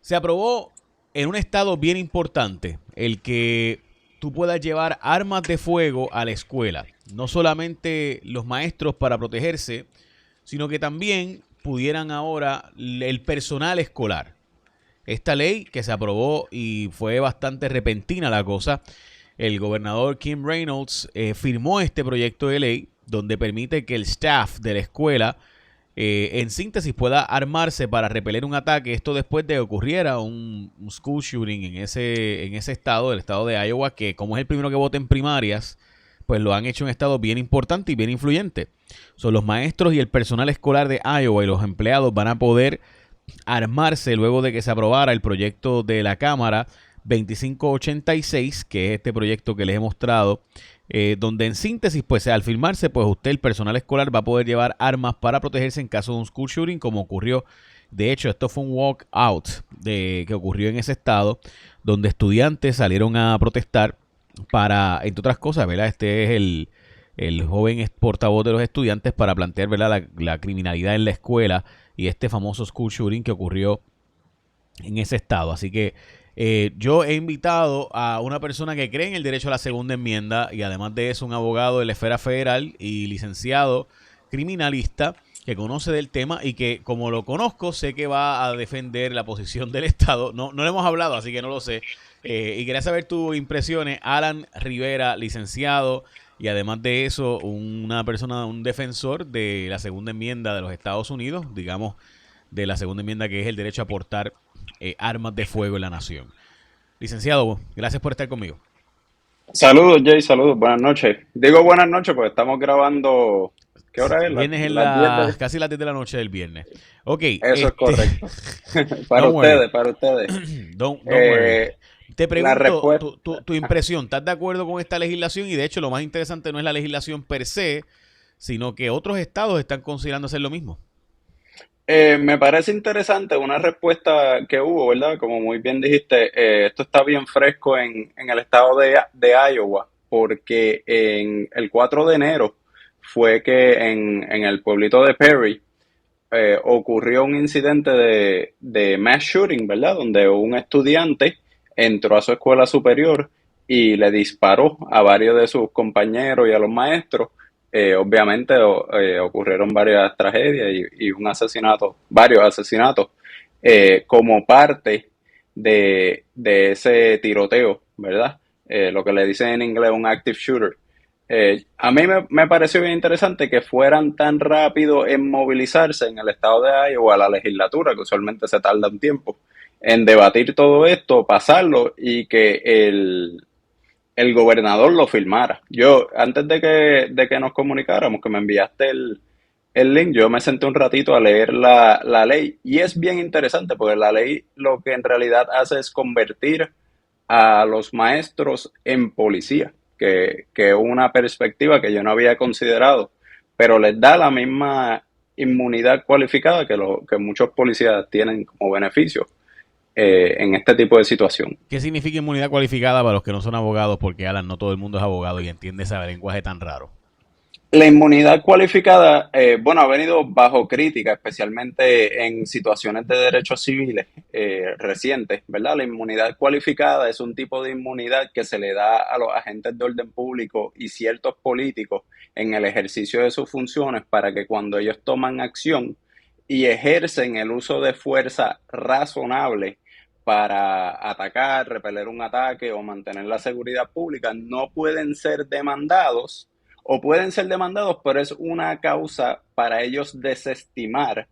Se aprobó en un estado bien importante el que tú puedas llevar armas de fuego a la escuela. No solamente los maestros para protegerse, sino que también pudieran ahora el personal escolar. Esta ley que se aprobó y fue bastante repentina la cosa, el gobernador Kim Reynolds firmó este proyecto de ley donde permite que el staff de la escuela en síntesis pueda armarse para repeler un ataque. Esto después de que ocurriera un school shooting en ese estado, el estado de Iowa, que como es el primero que vota en primarias, pues lo han hecho un estado bien importante y bien influyente. Son los maestros y el personal escolar de Iowa y los empleados van a poder armarse luego de que se aprobara el proyecto de la Cámara 2586, que es este proyecto que les he mostrado, donde en síntesis, pues al firmarse, pues usted, el personal escolar, va a poder llevar armas para protegerse en caso de un school shooting, como ocurrió. De hecho, esto fue un walkout que ocurrió en ese estado, donde estudiantes salieron a protestar para, entre otras cosas, ¿verdad? Este es el joven portavoz de los estudiantes para plantear, ¿verdad?, la criminalidad en la escuela y este famoso school shooting que ocurrió en ese estado. Así que yo he invitado a una persona que cree en el derecho a la segunda enmienda y además de eso un abogado de la esfera federal y licenciado criminalista que conoce del tema y que, como lo conozco, sé que va a defender la posición del Estado. No lo hemos hablado, así que no lo sé. Y quería saber tus impresiones. Alan Rivera, licenciado, y además de eso, una persona, un defensor de la segunda enmienda de los Estados Unidos, digamos, de la segunda enmienda que es el derecho a portar armas de fuego en la nación. Licenciado, gracias por estar conmigo. Saludos, Jay, saludos, buenas noches. Digo buenas noches porque estamos grabando. ¿Qué hora es? Viernes en Las 10 de. casi las 10 de la noche del viernes. Ok, Eso es correcto. Para don't worry, ustedes, para ustedes. don't worry. Eh, Te la pregunto respuesta. tu impresión. ¿Estás de acuerdo con esta legislación? Y de hecho, lo más interesante no es la legislación per se, sino que otros estados están considerando hacer lo mismo. Me parece interesante una respuesta que hubo, ¿verdad? Como muy bien dijiste, esto está bien fresco en el estado de Iowa, porque en el 4 de enero fue que en el pueblito de Perry ocurrió un incidente de mass shooting, ¿verdad? Donde un estudiante entró a su escuela superior y le disparó a varios de sus compañeros y a los maestros. Obviamente ocurrieron varias tragedias y un asesinato, varios asesinatos, como parte de ese tiroteo, ¿verdad? Lo que le dicen en inglés un active shooter. A mí me pareció bien interesante que fueran tan rápido en movilizarse en el estado de Iowa, la legislatura, que usualmente se tarda un tiempo, en debatir todo esto, pasarlo y que el gobernador lo firmara. Yo, antes de que nos comunicáramos, que me enviaste el link, yo me senté un ratito a leer la ley y es bien interesante porque la ley lo que en realidad hace es convertir a los maestros en policía, que una perspectiva que yo no había considerado, pero les da la misma inmunidad cualificada que muchos policías tienen como beneficio en este tipo de situación. ¿Qué significa inmunidad cualificada para los que no son abogados? Porque, Alan, no todo el mundo es abogado y entiende ese lenguaje tan raro. La inmunidad cualificada, bueno, ha venido bajo crítica, especialmente en situaciones de derechos civiles recientes, ¿verdad? La inmunidad cualificada es un tipo de inmunidad que se le da a los agentes de orden público y ciertos políticos en el ejercicio de sus funciones para que cuando ellos toman acción y ejercen el uso de fuerza razonable para atacar, repeler un ataque o mantener la seguridad pública, no pueden ser demandados o pueden ser demandados, pero es una causa para ellos desestimar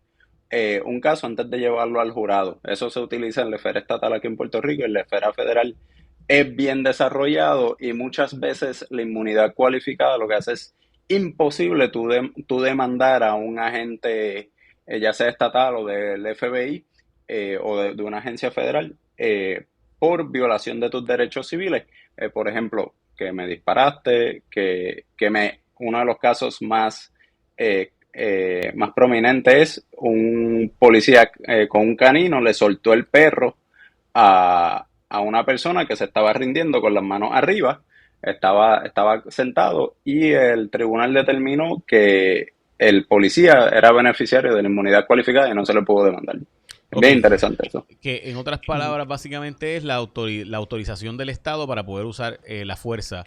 un caso antes de llevarlo al jurado. Eso se utiliza en la esfera estatal aquí en Puerto Rico, en la esfera federal es bien desarrollado y muchas veces la inmunidad cualificada lo que hace es imposible tú demandar a un agente, ya sea estatal o del FBI o de una agencia federal, por violación de tus derechos civiles. Por ejemplo, que me disparaste, uno de los casos más prominentes es un policía con un canino le soltó el perro a una persona que se estaba rindiendo con las manos arriba, estaba sentado y el tribunal determinó que el policía era beneficiario de la inmunidad cualificada y no se le pudo demandar. Es Ok, bien interesante eso. que en otras palabras básicamente es la autorización del Estado para poder usar la fuerza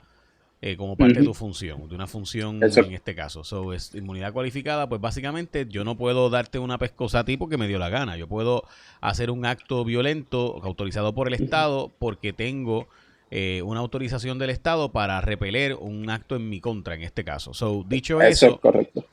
como parte de tu Ujú. función, de una función Eso, en este caso. So, es inmunidad cualificada, pues básicamente yo no puedo darte una pescosa a ti porque me dio la gana. Yo puedo hacer un acto violento autorizado por el Estado porque tengo una autorización del Estado para repeler un acto en mi contra, en este caso. So, eso es correcto.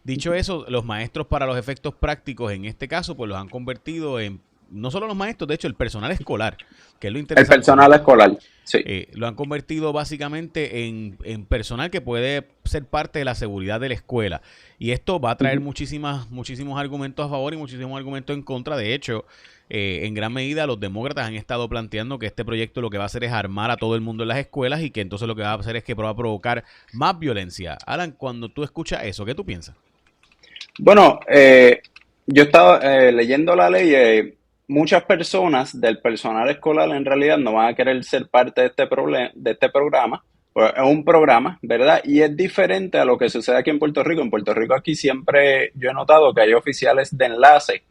dicho eso, los maestros para los efectos prácticos en este caso, pues los han convertido en, no solo los maestros, de hecho el personal escolar, que es lo El interesante, personal ¿no? escolar, sí. Lo han convertido básicamente en personal que puede ser parte de la seguridad de la escuela. Y esto va a traer Ujú. muchísimos argumentos a favor y muchísimos argumentos en contra. De hecho, en gran medida los demócratas han estado planteando que este proyecto lo que va a hacer es armar a todo el mundo en las escuelas y que entonces lo que va a hacer es que va a provocar más violencia. Alan, cuando tú escuchas eso, ¿qué tú piensas? Bueno, yo estaba leyendo la ley. Muchas personas del personal escolar en realidad no van a querer ser parte de de este programa. Pues es un programa, ¿verdad? Y es diferente a lo que sucede aquí en Puerto Rico. En Puerto Rico aquí siempre yo he notado que hay oficiales de enlace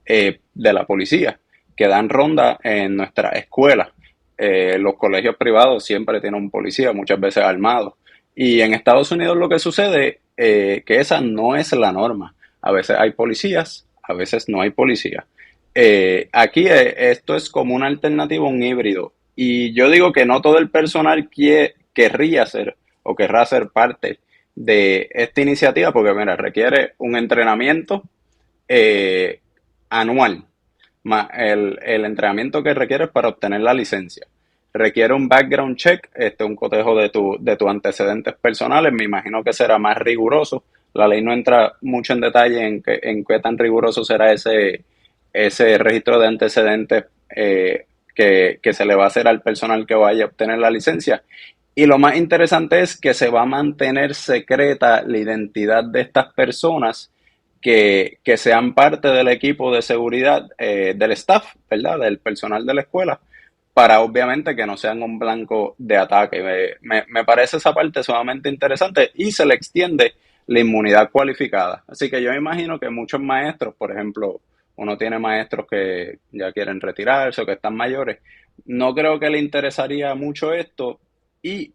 de la policía que dan ronda en nuestra escuela. Los colegios privados siempre tienen un policía, muchas veces armado. Y en Estados Unidos lo que sucede que esa no es la norma. A veces hay policías, a veces no hay policías. Aquí esto es como una alternativa, un híbrido. Y yo digo que no todo el personal querría ser o querrá ser parte de esta iniciativa porque, mira, requiere un entrenamiento eh, anual, más el entrenamiento que requieres para obtener la licencia. Requiere un background check, un cotejo de tus antecedentes personales, me imagino que será más riguroso. La ley no entra mucho en detalle en qué tan riguroso será ese registro de antecedentes que se le va a hacer al personal que vaya a obtener la licencia. Y lo más interesante es que se va a mantener secreta la identidad de estas personas que sean parte del equipo de seguridad del staff, ¿verdad? Del personal de la escuela, para obviamente que no sean un blanco de ataque. Me parece esa parte sumamente interesante y se le extiende la inmunidad cualificada. Así que yo me imagino que muchos maestros, por ejemplo, uno tiene maestros que ya quieren retirarse o que están mayores, no creo que le interesaría mucho esto y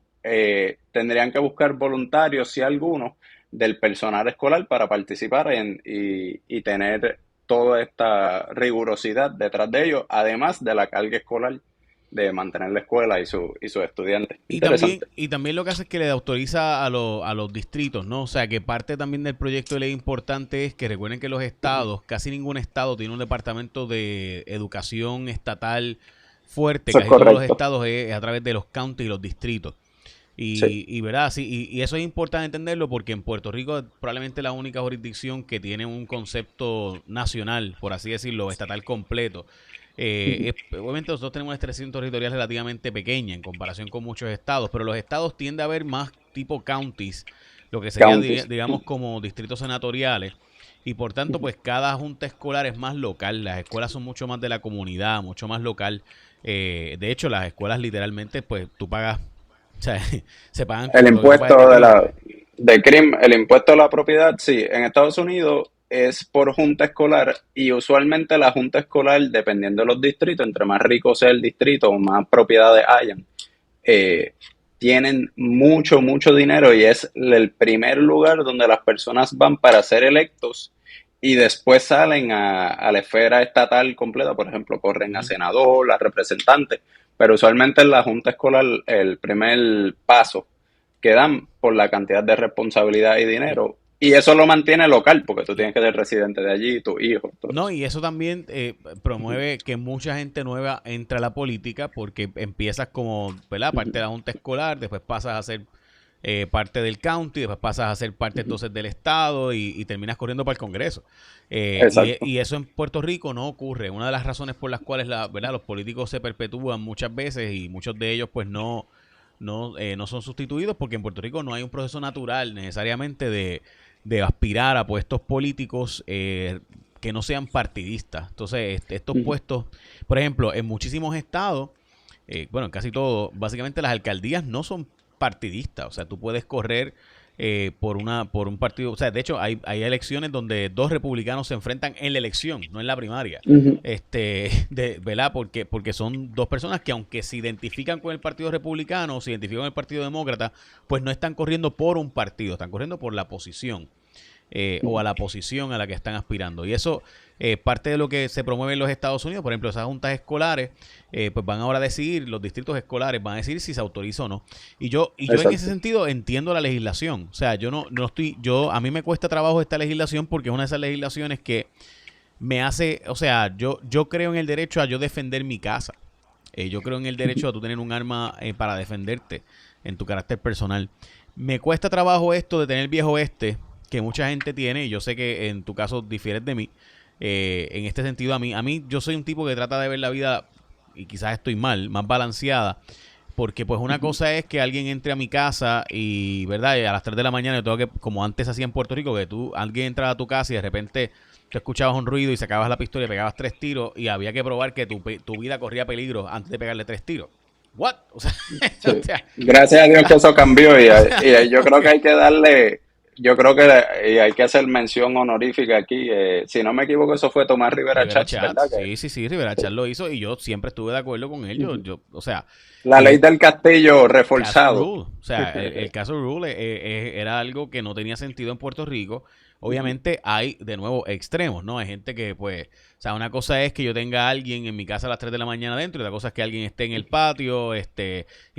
tendrían que buscar voluntarios, si algunos, del personal escolar para participar y tener toda esta rigurosidad detrás de ellos, además de la carga escolar de mantener la escuela y sus estudiantes. Interesante. Y también lo que hace es que le autoriza a los distritos, ¿no? O sea, que parte también del proyecto de ley importante es que recuerden que los estados, casi ningún estado tiene un departamento de educación estatal fuerte, Eso es casi todos los correcto. estados es a través de los counties y los distritos. Sí, ¿Verdad? Sí, y eso es importante entenderlo porque en Puerto Rico es probablemente la única jurisdicción que tiene un concepto nacional, por así decirlo, estatal completo. Obviamente nosotros tenemos una extensión territorial relativamente pequeña en comparación con muchos estados, pero los estados tienden a haber más tipo counties, lo que sería, counties. digamos, como distritos senatoriales. Y por tanto, pues cada junta escolar es más local. Las escuelas son mucho más de la comunidad, mucho más local. De hecho, las escuelas literalmente, pues tú pagas, o sea, se pagan El como lo que tú pagas impuesto de crimen. de crimen, el impuesto a la propiedad, sí, en Estados Unidos es por junta escolar y usualmente la junta escolar, dependiendo de los distritos, entre más rico sea el distrito o más propiedades hayan, eh, tienen mucho dinero y es el primer lugar donde las personas van para ser electos y después salen a la esfera estatal completa, por ejemplo, corren a Ujú. senador, a representante, pero usualmente en la junta escolar el primer paso que dan por la cantidad de responsabilidad y dinero. Y eso lo mantiene local, porque tú Y, tienes que ser residente de allí, tu hijo, todo no, eso. y eso también promueve que mucha gente nueva entre a la política porque empiezas como, ¿verdad? Parte de la junta escolar, después pasas a ser parte del county, después pasas a ser parte entonces del estado y terminas corriendo para el Congreso. Exacto. Y eso en Puerto Rico no ocurre. Una de las razones por las cuales ¿verdad? Los políticos se perpetúan muchas veces y muchos de ellos pues no son sustituidos porque en Puerto Rico no hay un proceso natural necesariamente de aspirar a puestos políticos que no sean partidistas. Entonces, estos puestos, por ejemplo, en muchísimos estados, bueno, en casi todo, básicamente las alcaldías no son partidistas. O sea, tú puedes correr por un partido. O sea, de hecho, hay elecciones donde dos republicanos se enfrentan en la elección, no en la primaria. Ujú. ¿Verdad? Porque son dos personas que, aunque se identifican con el Partido Republicano o se identifican con el Partido Demócrata, pues no están corriendo por un partido, están corriendo por la posición. O a la posición a la que están aspirando. Y eso, parte de lo que se promueve en los Estados Unidos, por ejemplo, esas juntas escolares, pues van ahora a decidir, los distritos escolares van a decidir si se autoriza o no. Y yo en ese Exacto. sentido entiendo la legislación. O sea, yo no estoy, a mí me cuesta trabajo esta legislación porque es una de esas legislaciones que me hace, o sea, yo creo en el derecho a yo defender mi casa. Yo creo en el derecho a tú tener un arma para defenderte en tu carácter personal. Me cuesta trabajo esto de tener el viejo oeste que mucha gente tiene, y yo sé que en tu caso difieres de mí, en este sentido a mí yo soy un tipo que trata de ver la vida, y quizás estoy mal, más balanceada, porque pues una cosa es que alguien entre a mi casa y, ¿verdad? Y a las 3 de la mañana yo tengo que, como antes hacía en Puerto Rico, que alguien entraba a tu casa y de repente tú escuchabas un ruido y sacabas la pistola y pegabas 3 tiros y había que probar que tu vida corría peligro antes de pegarle 3 tiros. ¿What? O sea, Sí. o sea, Gracias a Dios que eso cambió o sea, y yo creo que hay que darle, yo creo que y hay que hacer mención honorífica aquí. Si no me equivoco, eso fue Tomás Rivera Rivera Chats, ¿verdad? Chats, sí, Rivera Chats lo hizo y yo siempre estuve de acuerdo con él. Que O sea, la ley y del castillo Castle reforzado. Rule, o sea, el Castle Rule era algo que no tenía sentido en Puerto Rico. Obviamente hay, de nuevo, extremos, ¿no? Hay gente que, pues, o sea, una cosa es que yo tenga a alguien en mi casa a las 3 de la mañana adentro y otra cosa es que alguien esté en el patio, y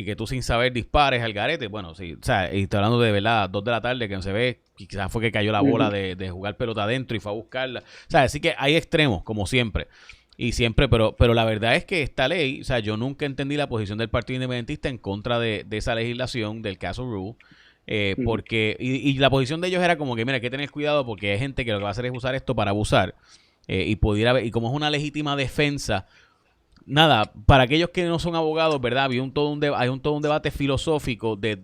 que tú sin saber dispares al garete. Bueno, sí, o sea, y estoy hablando de, ¿verdad? 2 de la tarde que no se ve, y quizás fue que cayó la bola de jugar pelota adentro y fue a buscarla. O sea, así que hay extremos, como siempre. Y siempre, pero la verdad es que esta ley, o sea, yo nunca entendí la posición del Partido Independentista en contra de esa legislación del Castle Rule. Porque y la posición de ellos era como que, mira, hay que tener cuidado porque hay gente que lo que va a hacer es usar esto para abusar, y pudiera haber, y como es una legítima defensa, nada, para aquellos que no son abogados, ¿verdad? Hay todo un debate filosófico de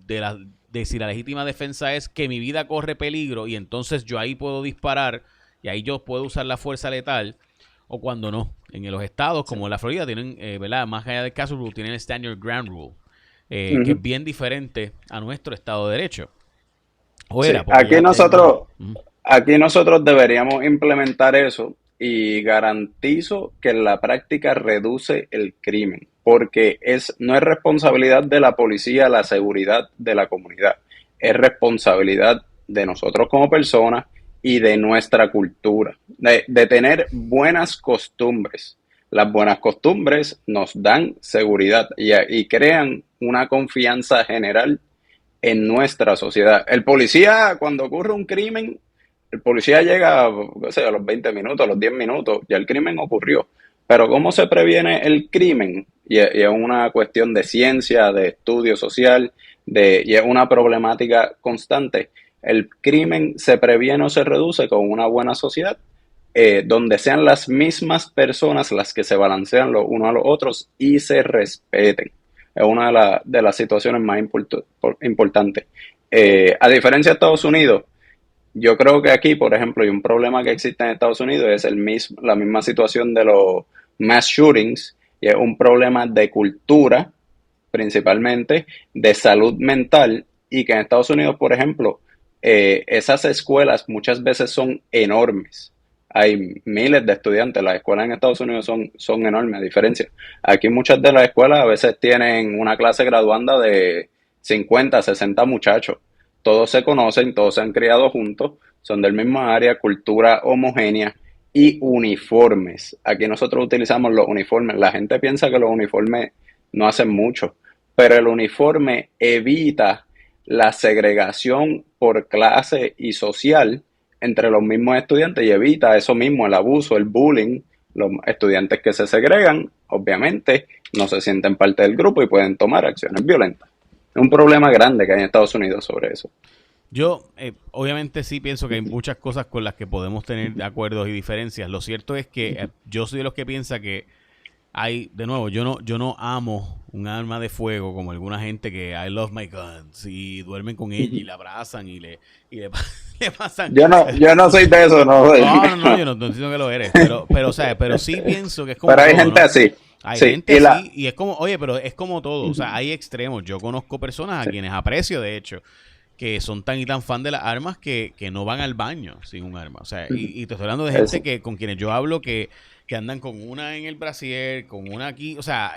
si la legítima defensa es que mi vida corre peligro y entonces yo ahí puedo disparar y ahí yo puedo usar la fuerza letal, o cuando no. En los estados como la Florida tienen, ¿verdad? Más allá del Castle Rule, tienen el Standard Ground Rule, que es bien diferente a nuestro Estado de Derecho. O Sí, era, porque ya es más... aquí nosotros deberíamos implementar eso y garantizo que en la práctica reduce el crimen, porque no es responsabilidad de la policía la seguridad de la comunidad, es responsabilidad de nosotros como personas y de nuestra cultura, de tener buenas costumbres. Las buenas costumbres nos dan seguridad y crean una confianza general en nuestra sociedad. El policía, cuando ocurre un crimen, el policía llega, qué sé, a los 20 minutos, a los 10 minutos, ya el crimen ocurrió. Pero ¿cómo se previene el crimen? Y es una cuestión de ciencia, de estudio social, y es una problemática constante. El crimen se previene o se reduce con una buena sociedad, donde sean las mismas personas las que se balancean los unos a los otros y se respeten. Es una de las situaciones más importantes. A diferencia de Estados Unidos, yo creo que aquí, por ejemplo, hay un problema que existe en Estados Unidos, es la misma situación de los mass shootings, y es un problema de cultura, principalmente, de salud mental, y que en Estados Unidos, por ejemplo, esas escuelas muchas veces son enormes. Hay miles de estudiantes, las escuelas en Estados Unidos son enormes, a diferencia. Aquí muchas de las escuelas a veces tienen una clase graduanda de 50, 60 muchachos. Todos se conocen, todos se han criado juntos, son del mismo área, cultura homogénea y uniformes. Aquí nosotros utilizamos los uniformes. La gente piensa que los uniformes no hacen mucho, pero el uniforme evita la segregación por clase y social entre los mismos estudiantes y evita eso mismo, el abuso, el bullying. Los estudiantes que se segregan, obviamente, no se sienten parte del grupo y pueden tomar acciones violentas. Es un problema grande que hay en Estados Unidos sobre eso. Yo, obviamente sí pienso que hay muchas cosas con las que podemos tener acuerdos y diferencias. Lo cierto es que yo soy de los que piensa que hay, de nuevo, yo no amo un arma de fuego como alguna gente que I love my guns y duermen con ella y la abrazan y le pasan. Yo no soy de eso, no soy. No, yo no estoy diciendo que lo eres, o sea, pero sí pienso que es como pero hay todo, gente ¿no? así. Hay Sí, gente así y es como, oye, pero es como todo, o sea, hay extremos. Yo conozco personas a quienes aprecio, de hecho, que son tan y tan fan de las armas que no van al baño sin un arma. O sea, y te estoy hablando de Es, gente que con quienes yo hablo que andan con una en el brasier, con una aquí, o sea,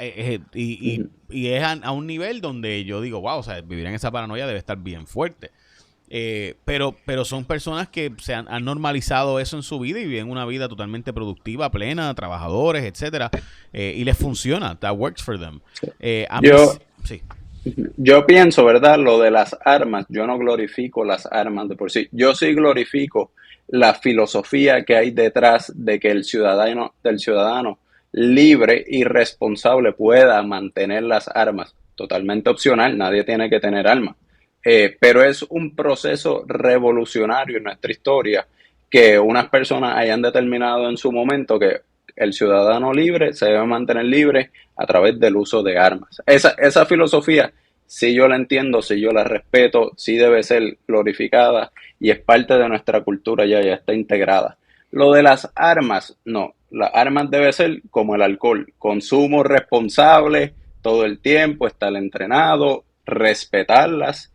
y es a un nivel donde yo digo, wow, o sea, vivir en esa paranoia debe estar bien fuerte. Pero son personas que han normalizado eso en su vida y viven una vida totalmente productiva, plena, trabajadores, etcétera, y les funciona, that works for them. A mí, yo, sí. yo pienso, ¿verdad? Lo de las armas, yo no glorifico las armas de por sí. Yo sí glorifico la filosofía que hay detrás de que del ciudadano libre y responsable pueda mantener las armas. Totalmente opcional, nadie tiene que tener armas. Pero es un proceso revolucionario en nuestra historia que unas personas hayan determinado en su momento que el ciudadano libre se debe mantener libre a través del uso de armas. Esa filosofía, si yo la entiendo, si yo la respeto, sí debe ser glorificada y es parte de nuestra cultura, ya está integrada. Lo de las armas, no. Las armas debe ser como el alcohol, consumo responsable todo el tiempo, estar entrenado, respetarlas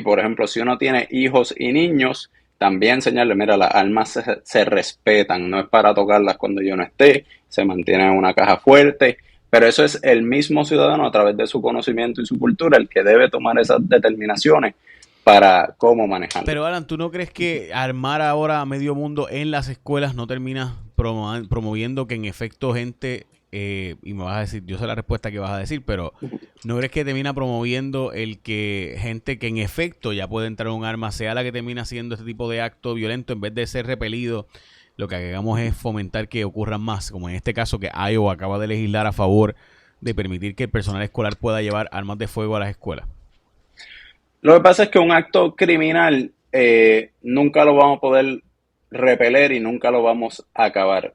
por ejemplo, si uno tiene hijos y niños, también enseñarle, mira, las armas se respetan, no es para tocarlas cuando yo no esté, se mantiene en una caja fuerte, pero eso es el mismo ciudadano a través de su conocimiento y su cultura el que debe tomar esas determinaciones para cómo manejarlo. Pero Alan, ¿tú no crees que armar ahora a medio mundo en las escuelas no termina promoviendo que en efecto gente, y me vas a decir, yo sé la respuesta que vas a decir, pero ¿no crees que termina promoviendo el que gente que en efecto ya puede entrar un arma, sea la que termina haciendo este tipo de acto violento, en vez de ser repelido, lo que hagamos es fomentar que ocurran más, como en este caso que Iowa acaba de legislar a favor de permitir que el personal escolar pueda llevar armas de fuego a las escuelas? Lo que pasa es que un acto criminal nunca lo vamos a poder repeler y nunca lo vamos a acabar.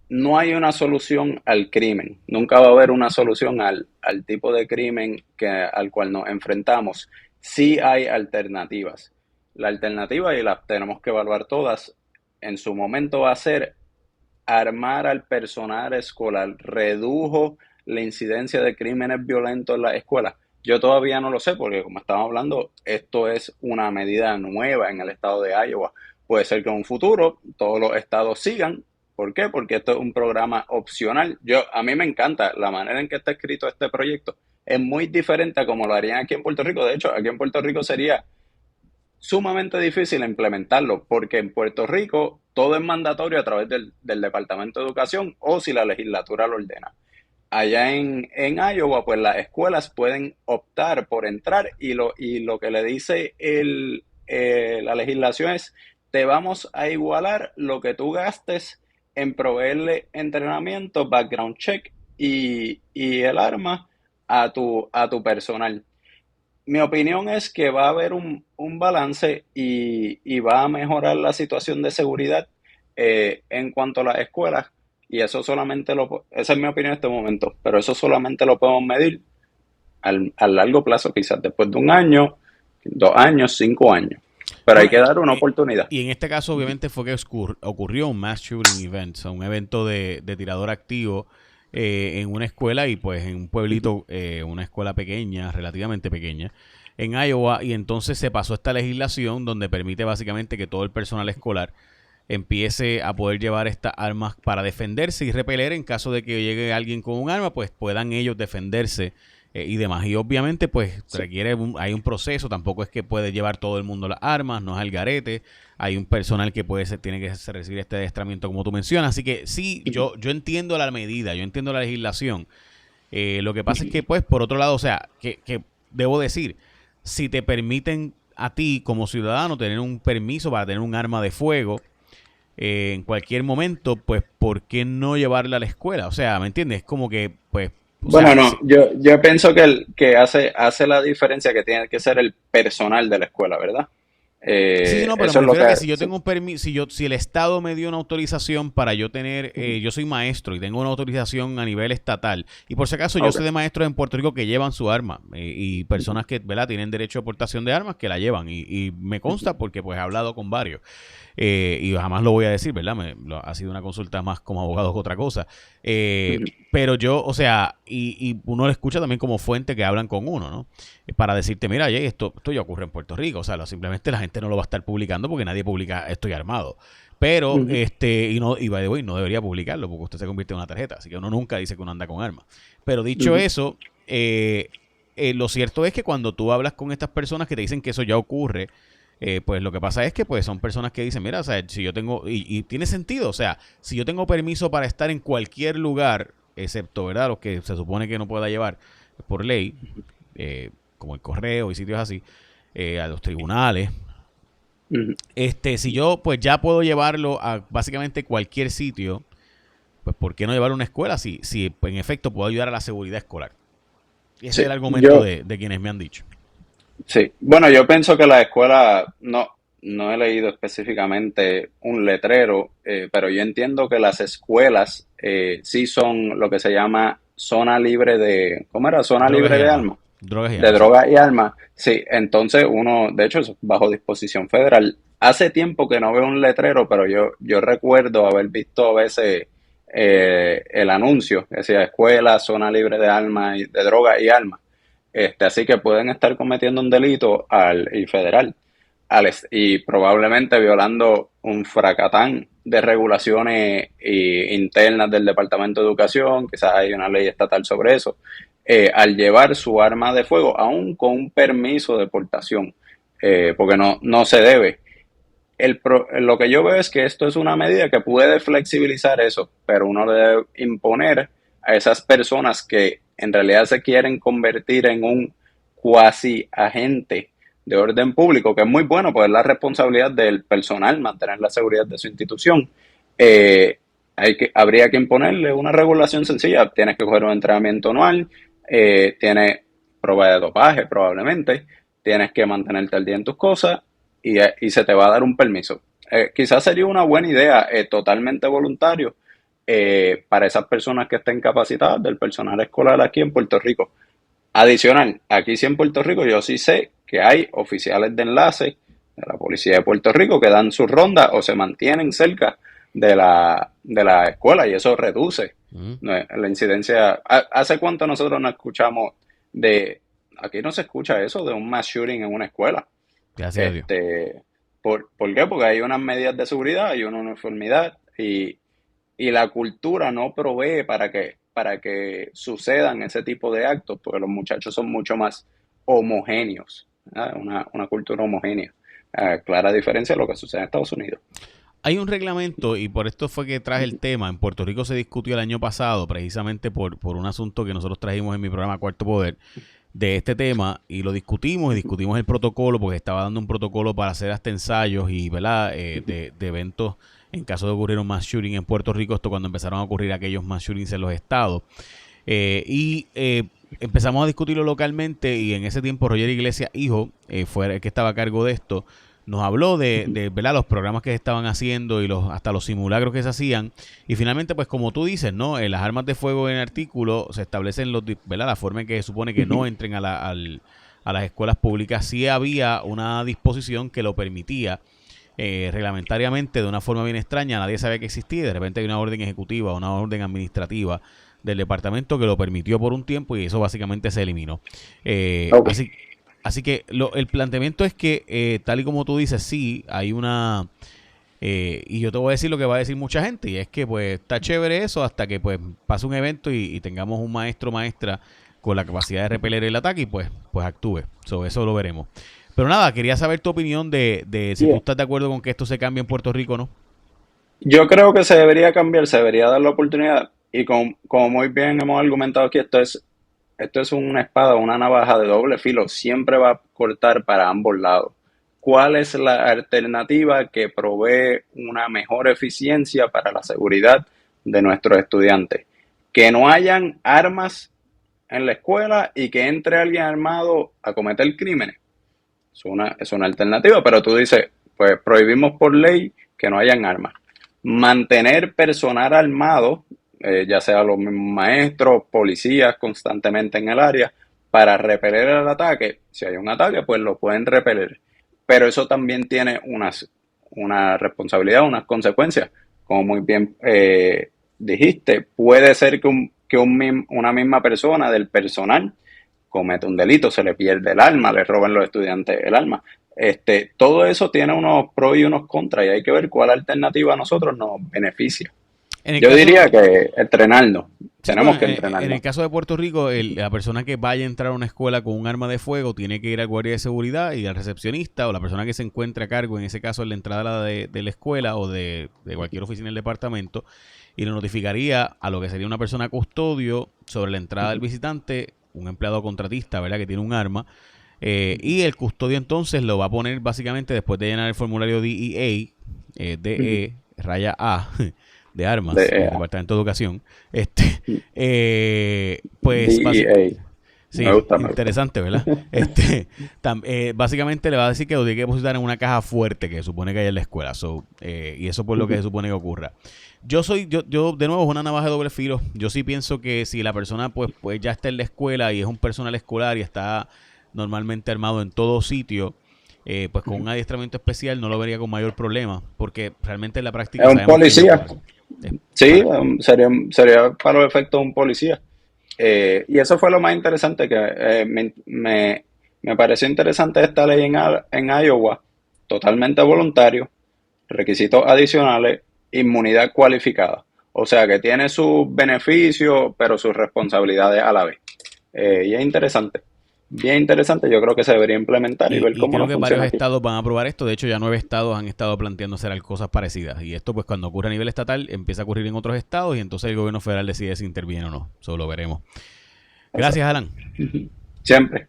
No hay una solución al crimen, nunca va a haber una solución al tipo de crimen al cual nos enfrentamos. Sí hay alternativas. La alternativa, y las tenemos que evaluar todas, en su momento va a ser armar al personal escolar. Redujo la incidencia de crímenes violentos en las escuelas. Yo todavía no lo sé porque, como estamos hablando, esto es una medida nueva en el estado de Iowa. Puede ser que en un futuro todos los estados sigan. ¿Por qué? Porque esto es un programa opcional. A mí me encanta la manera en que está escrito este proyecto. Es muy diferente a como lo harían aquí en Puerto Rico. De hecho, aquí en Puerto Rico sería sumamente difícil implementarlo, porque en Puerto Rico todo es mandatorio a través del Departamento de Educación o si la legislatura lo ordena. Allá en Iowa, pues las escuelas pueden optar por entrar y lo que le dice la legislación es, te vamos a igualar lo que tú gastes en proveerle entrenamiento, background check y el arma a tu personal. Mi opinión es que va a haber un balance y va a mejorar la situación de seguridad en cuanto a las escuelas. Y eso solamente esa es mi opinión en este momento, pero eso solamente lo podemos medir a largo plazo, quizás después de 1 año, 2 años, 5 años. Pero hay Bueno, que dar una oportunidad. y en este caso obviamente fue que ocurrió un mass shooting event, o sea, un evento de tirador activo en una escuela y pues en un pueblito, una escuela pequeña, relativamente pequeña, en Iowa, y entonces se pasó esta legislación donde permite básicamente que todo el personal escolar empiece a poder llevar estas armas para defenderse y repeler en caso de que llegue alguien con un arma, pues puedan ellos defenderse y demás. Y obviamente pues Sí. hay un proceso, tampoco es que puede llevar todo el mundo las armas, no es al garete, hay un personal que tiene que recibir este adiestramiento como tú mencionas, así que sí, yo entiendo la medida, yo entiendo la legislación. Lo que pasa es que pues por otro lado, o sea, que debo decir, si te permiten a ti como ciudadano tener un permiso para tener un arma de fuego, en cualquier momento, pues, ¿por qué no llevarla a la escuela? O sea, ¿me entiendes? Es como que, pues, o Bueno, sea, no, yo pienso que hace la diferencia que tiene que ser el personal de la escuela, ¿verdad? sí, no, pero Eso me es lo refiero a que que... si yo tengo un permiso, si el Estado me dio una autorización para yo tener, yo soy maestro y tengo una autorización a nivel estatal, y por si acaso yo Ok. sé de maestros en Puerto Rico que llevan su arma, y personas que, ¿verdad?, tienen derecho a aportación de armas que la llevan, y me consta porque pues he hablado con varios, y jamás lo voy a decir, ¿verdad? Ha sido una consulta más como abogado que otra cosa. Pero yo, o sea, y uno lo escucha también como fuente que hablan con uno, ¿no? Para decirte, mira, oye, esto ya ocurre en Puerto Rico. O sea, simplemente la gente no lo va a estar publicando porque nadie publica estoy armado. Pero, Ujú, y by the way, no debería publicarlo porque usted se convierte en una tarjeta. Así que uno nunca dice que uno anda con armas. Pero dicho ujú. eso, lo cierto es que cuando tú hablas con estas personas que te dicen que eso ya ocurre, pues lo que pasa es que pues son personas que dicen, mira, o sea, si yo tengo, y tiene sentido, o sea, si yo tengo permiso para estar en cualquier lugar, excepto, ¿verdad? Los que se supone que no pueda llevar por ley, como el correo y sitios así, a los tribunales, Ujú. si yo pues ya puedo llevarlo a básicamente cualquier sitio, pues ¿por qué no llevarlo a una escuela si pues, en efecto puedo ayudar a la seguridad escolar? Y ese es el Sí, argumento de quienes me han dicho. sí. Bueno, yo pienso que la escuela, no he leído específicamente un letrero, pero yo entiendo que las escuelas sí son lo que se llama zona libre de, ¿cómo era? Zona Drogas libre y de armas. armas, Drogas y de armas, sí. drogas y armas. Sí, entonces uno, de hecho, es bajo disposición federal. Hace tiempo que no veo un letrero, pero yo recuerdo haber visto a veces el anuncio que decía escuela, zona libre de armas, de drogas y armas. Así que pueden estar cometiendo un delito y federal y probablemente violando un fracatán de regulaciones internas del Departamento de Educación, quizás hay una ley estatal sobre eso, al llevar su arma de fuego, aún con un permiso de portación, porque no se debe. Lo que yo veo es que esto es una medida que puede flexibilizar eso, pero uno le debe imponer a esas personas que en realidad se quieren convertir en un cuasi agente de orden público, que es muy bueno, pues es la responsabilidad del personal mantener la seguridad de su institución. Eh, Habría que imponerle una regulación sencilla. Tienes que coger un entrenamiento anual, tienes prueba de dopaje probablemente, tienes que mantenerte al día en tus cosas y se te va a dar un permiso. Quizás sería una buena idea, totalmente voluntario, para esas personas que estén capacitadas del personal escolar aquí en Puerto Rico. Adicional, aquí sí en Puerto Rico yo sí sé que hay oficiales de enlace de la Policía de Puerto Rico que dan su ronda o se mantienen cerca de la escuela y eso reduce Mm, la incidencia. ¿Hace cuánto nosotros no escuchamos de, aquí no se escucha eso, de un mass shooting en una escuela? gracias a Dios. Este, ¿por qué? Porque hay unas medidas de seguridad, hay una uniformidad y la cultura no provee para que sucedan ese tipo de actos, porque los muchachos son mucho más homogéneos, ¿verdad? Una cultura homogénea. Clara diferencia de lo que sucede en Estados Unidos. Hay un reglamento, y por esto fue que traje el tema. En Puerto Rico se discutió el año pasado, precisamente por un asunto que nosotros trajimos en mi programa Cuarto Poder, de este tema, y lo discutimos, y discutimos el protocolo, porque estaba dando un protocolo para hacer hasta ensayos y, ¿verdad? De eventos en caso de ocurrir un mass shooting en Puerto Rico, esto cuando empezaron a ocurrir aquellos mass shootings en los estados. Empezamos a discutirlo localmente, y en ese tiempo Roger Iglesias, hijo, fue el que estaba a cargo de esto. Nos habló de ¿verdad? Los programas que se estaban haciendo y hasta los simulacros que se hacían. Y finalmente, pues como tú dices, ¿no? Las armas de fuego en el artículo se establecen ¿verdad? La forma en que se supone que no entren a las escuelas públicas. Sí había una disposición que lo permitía reglamentariamente de una forma bien extraña. Nadie sabía que existía. De repente hay una orden ejecutiva, una orden administrativa del departamento que lo permitió por un tiempo, y eso básicamente se eliminó. Ok. Así que el planteamiento es que, tal y como tú dices, sí, hay una... y yo te voy a decir lo que va a decir mucha gente, y es que pues está chévere eso hasta que pues pase un evento y tengamos un maestro o maestra con la capacidad de repeler el ataque y pues actúe. Eso lo veremos. Pero nada, quería saber tu opinión de si tú Yeah. estás de acuerdo con que esto se cambie en Puerto Rico o no. Yo creo que se debería cambiar, se debería dar la oportunidad y como muy bien hemos argumentado aquí, esto es una espada, una navaja de doble filo, siempre va a cortar para ambos lados. ¿Cuál es la alternativa que provee una mejor eficiencia para la seguridad de nuestros estudiantes? Que no hayan armas en la escuela y que entre alguien armado a cometer crímenes. Es una alternativa, pero tú dices, pues prohibimos por ley que no hayan armas. Mantener personal armado, ya sea los mismos maestros, policías constantemente en el área, para repeler el ataque. Si hay un ataque, pues lo pueden repeler. Pero eso también tiene una responsabilidad, unas consecuencias. Como muy bien dijiste, puede ser que que una misma persona del personal comete un delito, se le pierde el arma, le roban los estudiantes el arma. Todo eso tiene unos pros y unos contras y hay que ver cuál alternativa a nosotros nos beneficia. Yo diría que entrenarnos. Sí, Tenemos bueno, que entrenarnos. en el caso de Puerto Rico, la persona que vaya a entrar a una escuela con un arma de fuego tiene que ir al guardia de seguridad y al recepcionista o la persona que se encuentre a cargo, en ese caso en la entrada de la escuela o de cualquier oficina del departamento, y le notificaría a lo que sería una persona custodio sobre la entrada del visitante, un empleado contratista, ¿verdad?, que tiene un arma. Y el custodio entonces lo va a poner básicamente después de llenar el formulario DEA, DE, raya A, de armas, del Departamento de Educación. Pues DEA. sí, me gusta. interesante, ¿verdad? Básicamente le va a decir que lo tiene que depositar en una caja fuerte que se supone que hay en la escuela. Y eso por lo que se supone que ocurra. Yo de nuevo, es una navaja de doble filo. Yo sí pienso que si la persona pues ya está en la escuela y es un personal escolar y está normalmente armado en todo sitio, pues con un adiestramiento especial no lo vería con mayor problema, porque realmente en la práctica es un policía. Sí, sería para los efectos un policía. Y eso fue lo más interesante que me pareció interesante esta ley en Iowa, totalmente voluntario, requisitos adicionales, inmunidad cualificada. O sea que tiene sus beneficios, pero sus responsabilidades a la vez. Y es interesante. Bien interesante, yo creo que se debería implementar y ver cómo creo nos que funciona varios aquí. estados van a aprobar esto. De hecho, ya 9 estados han estado planteando hacer cosas parecidas. Y esto, pues, cuando ocurre a nivel estatal, empieza a ocurrir en otros estados y entonces el gobierno federal decide si interviene o no. Eso lo veremos. Gracias, Alan. Siempre.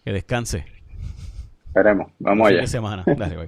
Que descanse. Esperemos. Vamos Buen fin allá. de semana. Dale, bye.